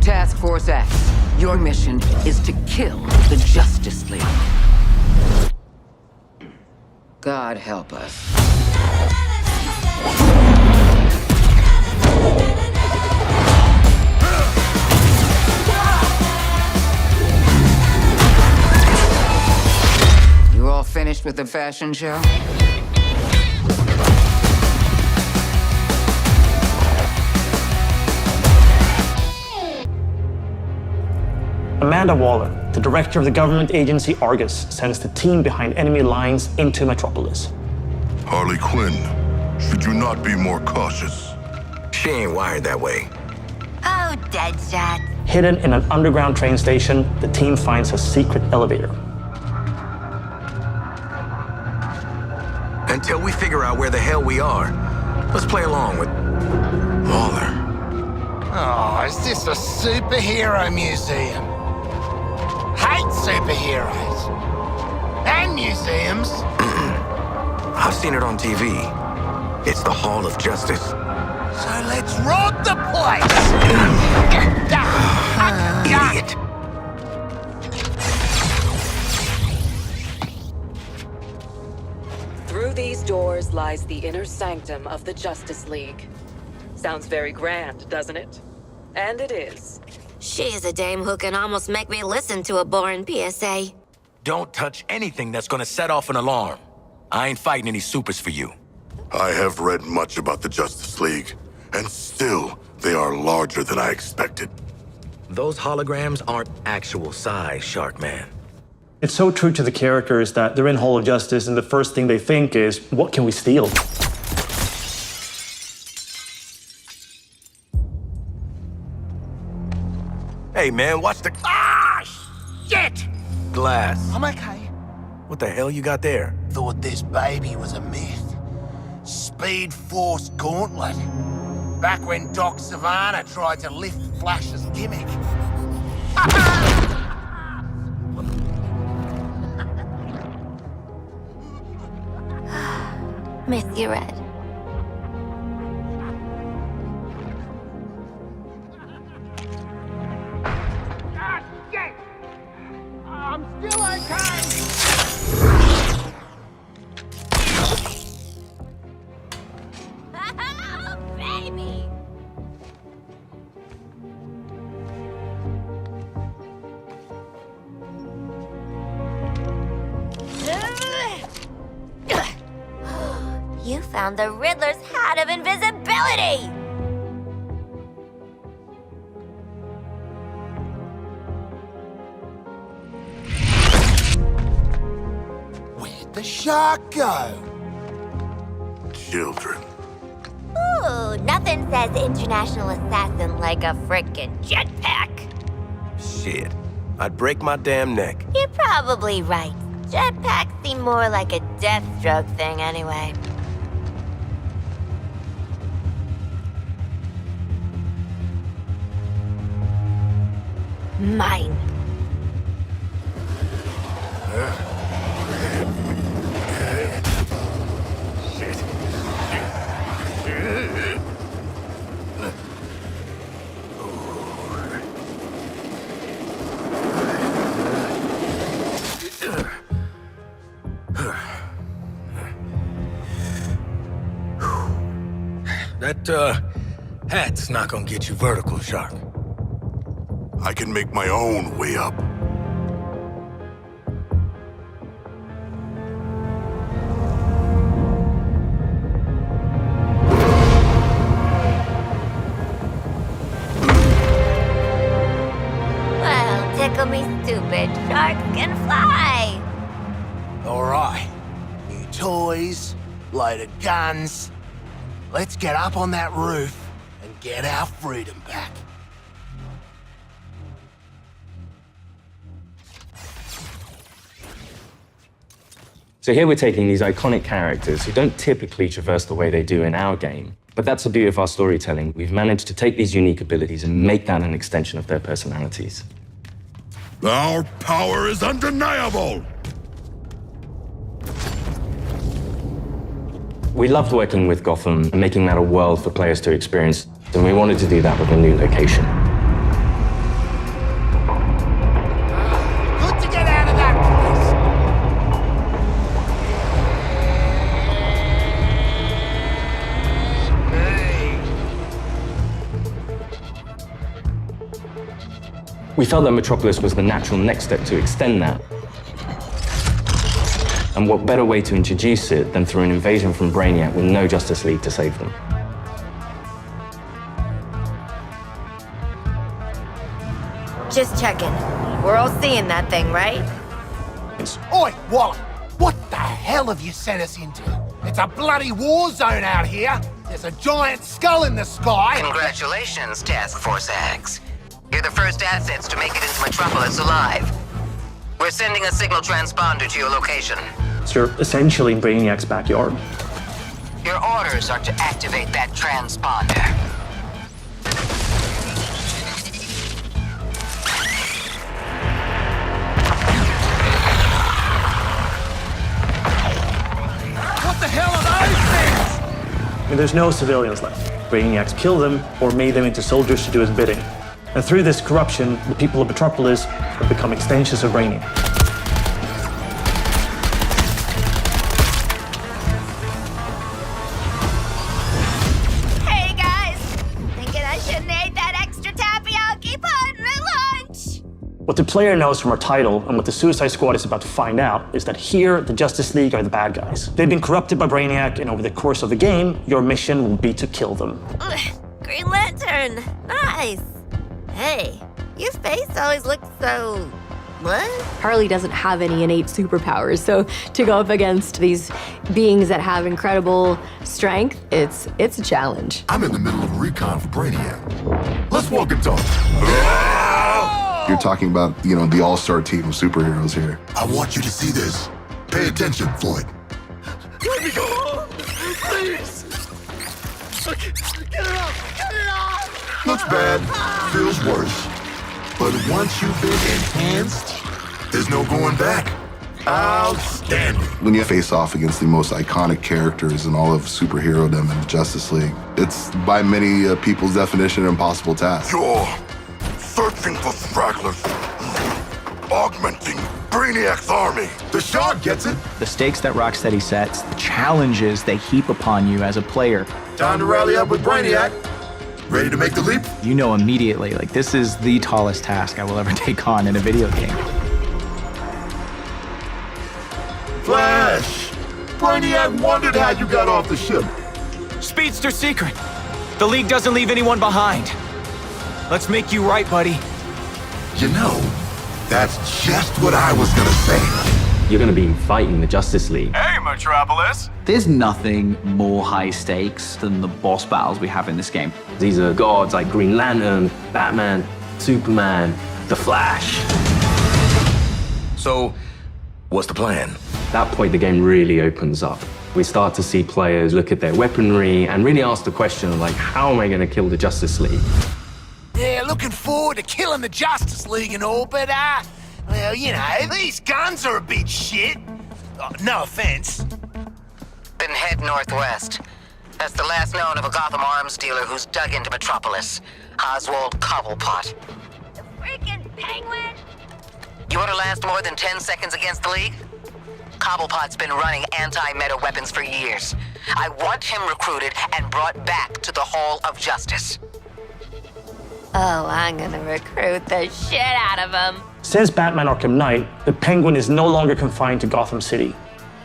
Task Force X, your mission is to kill the Justice League. God help us. You all finished with the fashion show? Amanda Waller, the director of the government agency Argus, sends the team behind enemy lines into Metropolis. Harley Quinn, should you not be more cautious? She ain't wired that way. Oh, Deadshot. Hidden in an underground train station, the team finds a secret elevator. Until we figure out where the hell we are, let's play along with Waller. Oh, is this a superhero museum? Hate superheroes. And museums. I've seen it on TV. It's the Hall of Justice. So let's rob the place! Idiot. Through these doors lies the inner sanctum of the Justice League. Sounds very grand, doesn't it? And it is. She's a dame who can almost make me listen to a boring PSA. Don't touch anything that's gonna set off an alarm. I ain't fighting any supers for you. I have read much about the Justice League, and still, they are larger than I expected. Those holograms aren't actual size, Sharkman. It's so true to the characters that they're in Hall of Justice and the first thing they think is, what can we steal? Hey man, watch the Shit! glass. I'm okay. What the hell you got there? Thought this baby was a myth. Speed Force Gauntlet. Back when Doc Savannah tried to lift Flash's gimmick. Miss you, Red. Ah, shit! I'm still okay! Oh, baby! You found the Riddler's hat of invisibility! Where'd the shark go? Children. Ooh, nothing says international assassin like a frickin' jetpack. Shit. I'd break my damn neck. You're probably right. Jetpacks seem more like a Deathstroke thing anyway. Mine. That, hat's not gonna get you vertical, Shark. I can make my own way up. Well, tickle me stupid. Sharks can fly. All right. New toys, load of guns. Let's get up on that roof and get our freedom back. So here we're taking these iconic characters who don't typically traverse the way they do in our game. But that's the beauty of our storytelling. We've managed to take these unique abilities and make that an extension of their personalities. Our power is undeniable! We loved working with Gotham and making that a world for players to experience, and we wanted to do that with a new location. We felt that Metropolis was the natural next step to extend that. And what better way to introduce it than through an invasion from Brainiac with no Justice League to save them? Just checking. We're all seeing that thing, right? Oi, Wally! What the hell have you sent us into? It's a bloody war zone out here. There's a giant skull in the sky. Congratulations, Task Force X. You're the first assets to make it into Metropolis alive. We're sending a signal transponder to your location. So you're essentially in Brainiac's backyard. Your orders are to activate that transponder. What the hell are those things? I mean, there's no civilians left. Brainiac's killed them or made them into soldiers to do his bidding. And through this corruption, the people of Metropolis have become extensions of Brainiac. Hey guys! Thinking I shouldn't ate that extra tapioca pod in my lunch! What the player knows from our title and what the Suicide Squad is about to find out is that here, the Justice League are the bad guys. They've been corrupted by Brainiac, and over the course of the game, your mission will be to kill them. Ugh, Green Lantern! Nice! Hey, your face always looks so... what? Harley doesn't have any innate superpowers, so to go up against these beings that have incredible strength, it's a challenge. I'm in the middle of recon for Brainiac. Let's walk and talk. You're talking about, the all-star team of superheroes here. I want you to see this. Pay attention, Floyd. Let me go home, please! Get it off! Get it off! Looks bad, feels worse. But once you've been enhanced, there's no going back. Outstanding. When you face off against the most iconic characters in all of superhero-dom and the Justice League, it's by many people's definition an impossible task. You're searching for stragglers, augmenting Brainiac's army. The Shard gets it. The stakes that Rocksteady sets, the challenges they heap upon you as a player. Time to rally up with Brainiac. Ready to make the leap? You know immediately, this is the tallest task I will ever take on in a video game. Flash! Brainiac wondered how you got off the ship. Speedster secret. The League doesn't leave anyone behind. Let's make you right, buddy. You know, that's just what I was gonna say. You're going to be fighting the Justice League. Hey, Metropolis! There's nothing more high stakes than the boss battles we have in this game. These are gods like Green Lantern, Batman, Superman, The Flash. So, what's the plan? At that point, the game really opens up. We start to see players look at their weaponry and really ask the question, how am I going to kill the Justice League? Yeah, looking forward to killing the Justice League and all, but, well, these guns are a bit shit. No offense. Then head northwest. That's the last known of a Gotham arms dealer who's dug into Metropolis. Oswald Cobblepot. The freaking penguin! You want to last more than 10 seconds against the League? Cobblepot's been running anti-meta weapons for years. I want him recruited and brought back to the Hall of Justice. Oh, I'm gonna recruit the shit out of him. Since Batman Arkham Knight, the Penguin is no longer confined to Gotham City.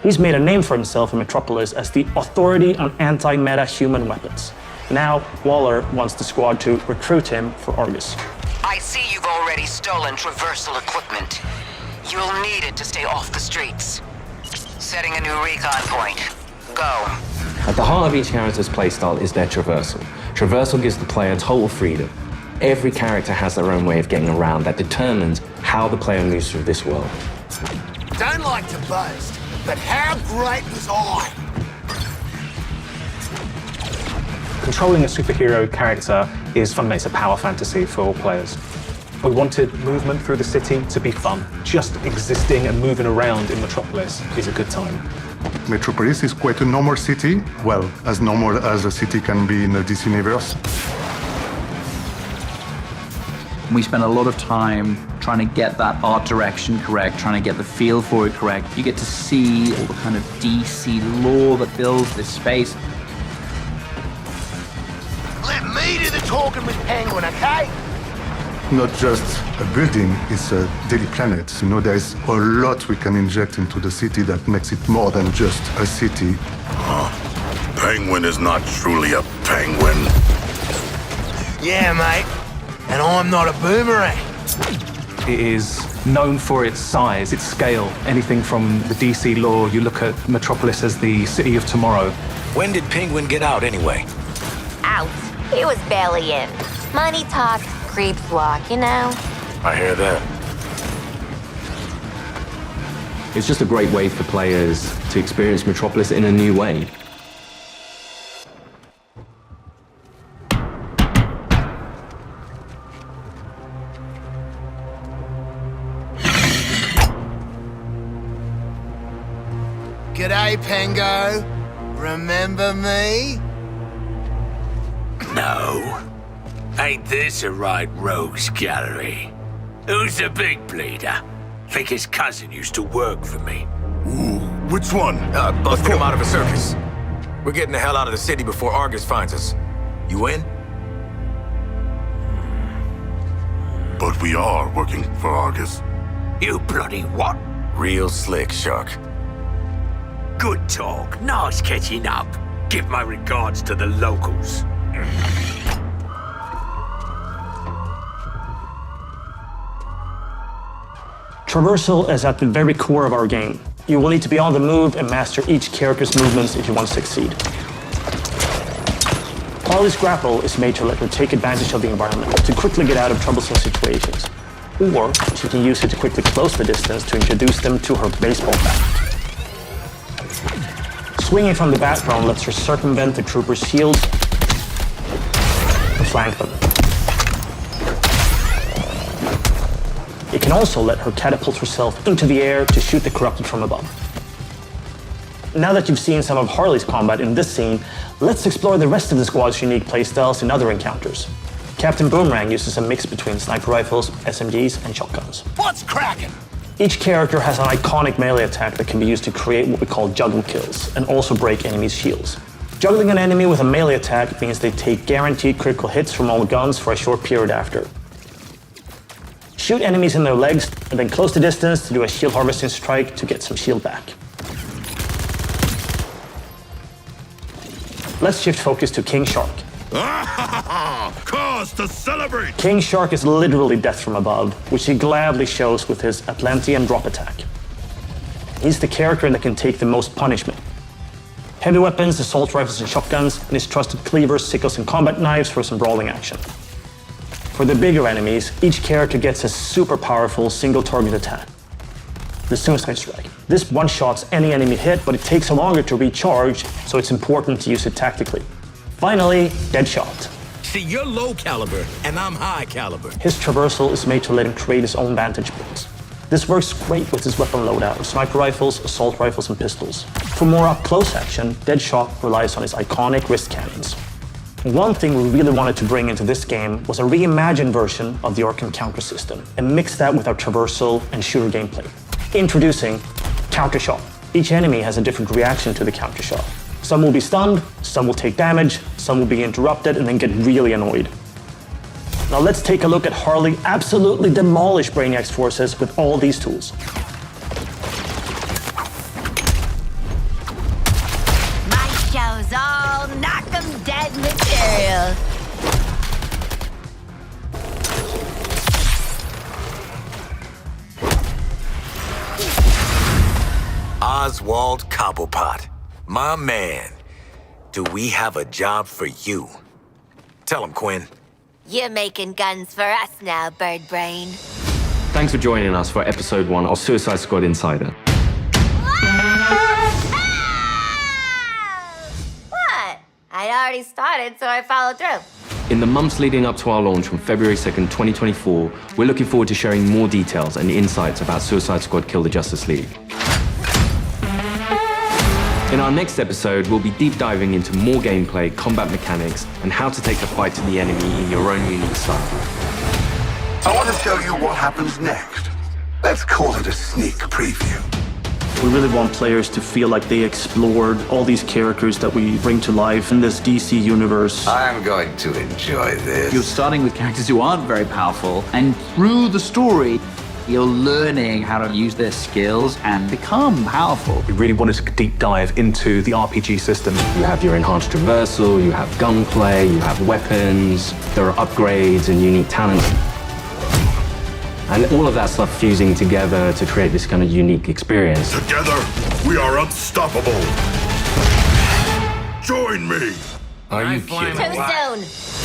He's made a name for himself in Metropolis as the authority on anti-meta human weapons. Now, Waller wants the squad to recruit him for Argus. I see you've already stolen traversal equipment. You'll need it to stay off the streets. Setting a new recon point. Go. At the heart of each character's playstyle is their traversal. Traversal gives the player total freedom. Every character has their own way of getting around that determines how the player moves through this world. Don't like to boast, but how great was I? Controlling a superhero character is fundamentally a power fantasy for all players. We wanted movement through the city to be fun. Just existing and moving around in Metropolis is a good time. Metropolis is quite a normal city. Well, as normal as a city can be in the DC universe. We spend a lot of time trying to get that art direction correct, trying to get the feel for it correct. You get to see all the kind of DC lore that builds this space. Let me do the talking with Penguin, okay? not just a building, it's a daily planet. You know, there's a lot we can inject into the city that makes it more than just a city. Penguin is not truly a penguin. Yeah, mate. And I'm not a boomerang. It is known for its size, its scale. Anything from the DC lore, you look at Metropolis as the city of tomorrow. When did Penguin get out anyway? Out. He was barely in. Money talk, creeps walk, you know? I hear that. It's just a great way for players to experience Metropolis in a new way. G'day, Pengo. Remember me? No. Ain't this a right rogues gallery? Who's the big bleeder? Think his cousin used to work for me. Ooh, which one? Busted him out of a circus. We're getting the hell out of the city before Argus finds us. You in? But we are working for Argus. You bloody what? Real slick, Shark. Good talk. Nice catching up. Give my regards to the locals. Traversal is at the very core of our game. You will need to be on the move and master each character's movements if you want to succeed. Harley's grapple is made to let her take advantage of the environment to quickly get out of troublesome situations. Or she can use it to quickly close the distance to introduce them to her baseball bat. Swinging from the background lets her circumvent the troopers' shields and flank them. It can also let her catapult herself into the air to shoot the corrupted from above. Now that you've seen some of Harley's combat in this scene, let's explore the rest of the squad's unique playstyles in other encounters. Captain Boomerang uses a mix between sniper rifles, SMGs, and shotguns. What's cracking? Each character has an iconic melee attack that can be used to create what we call juggle kills, and also break enemies' shields. Juggling an enemy with a melee attack means they take guaranteed critical hits from all guns for a short period after. Shoot enemies in their legs, and then close the distance to do a shield harvesting strike to get some shield back. Let's shift focus to King Shark. Cause to celebrate! King Shark is literally death from above, which he gladly shows with his Atlantean drop attack. He's the character that can take the most punishment. Heavy weapons, assault rifles and shotguns, and his trusted cleavers, sickles and combat knives for some brawling action. For the bigger enemies, each character gets a super powerful single target attack, the Suicide Strike. This one-shots any enemy hit, but it takes longer to recharge, so it's important to use it tactically. Finally, Deadshot. See, you're low caliber, and I'm high caliber. His traversal is made to let him create his own vantage points. This works great with his weapon loadout of sniper rifles, assault rifles, and pistols. For more up-close action, Deadshot relies on his iconic wrist cannons. One thing we really wanted to bring into this game was a reimagined version of the Arkham counter system, and mix that with our traversal and shooter gameplay. Introducing Counter Shot. Each enemy has a different reaction to the counter shot. Some will be stunned, some will take damage, some will be interrupted and then get really annoyed. Now let's take a look at Harley absolutely demolish Brainiac's forces with all these tools. My show's all knock 'em dead material. Oswald Cobblepot, my man. Do we have a job for you? Tell him, Quinn. You're making guns for us now, Bird Brain. Thanks for joining us for episode 1 of Suicide Squad Insider. What? I'd already started, so I followed through. In the months leading up to our launch from February 2nd, 2024, we're looking forward to sharing more details and insights about Suicide Squad Kill the Justice League. In our next episode, we'll be deep diving into more gameplay, combat mechanics, and how to take the fight to the enemy in your own unique style. I want to show you what happens next. Let's call it a sneak preview. We really want players to feel like they explored all these characters that we bring to life in this DC universe. I'm going to enjoy this. You're starting with characters who aren't very powerful, and through the story, you're learning how to use their skills and become powerful. We really wanted to deep dive into the RPG system. You have your enhanced traversal, you have gunplay, you have weapons, there are upgrades and unique talents. And all of that stuff fusing together to create this kind of unique experience. Together, we are unstoppable. Join me. Are you kidding? Tombstone!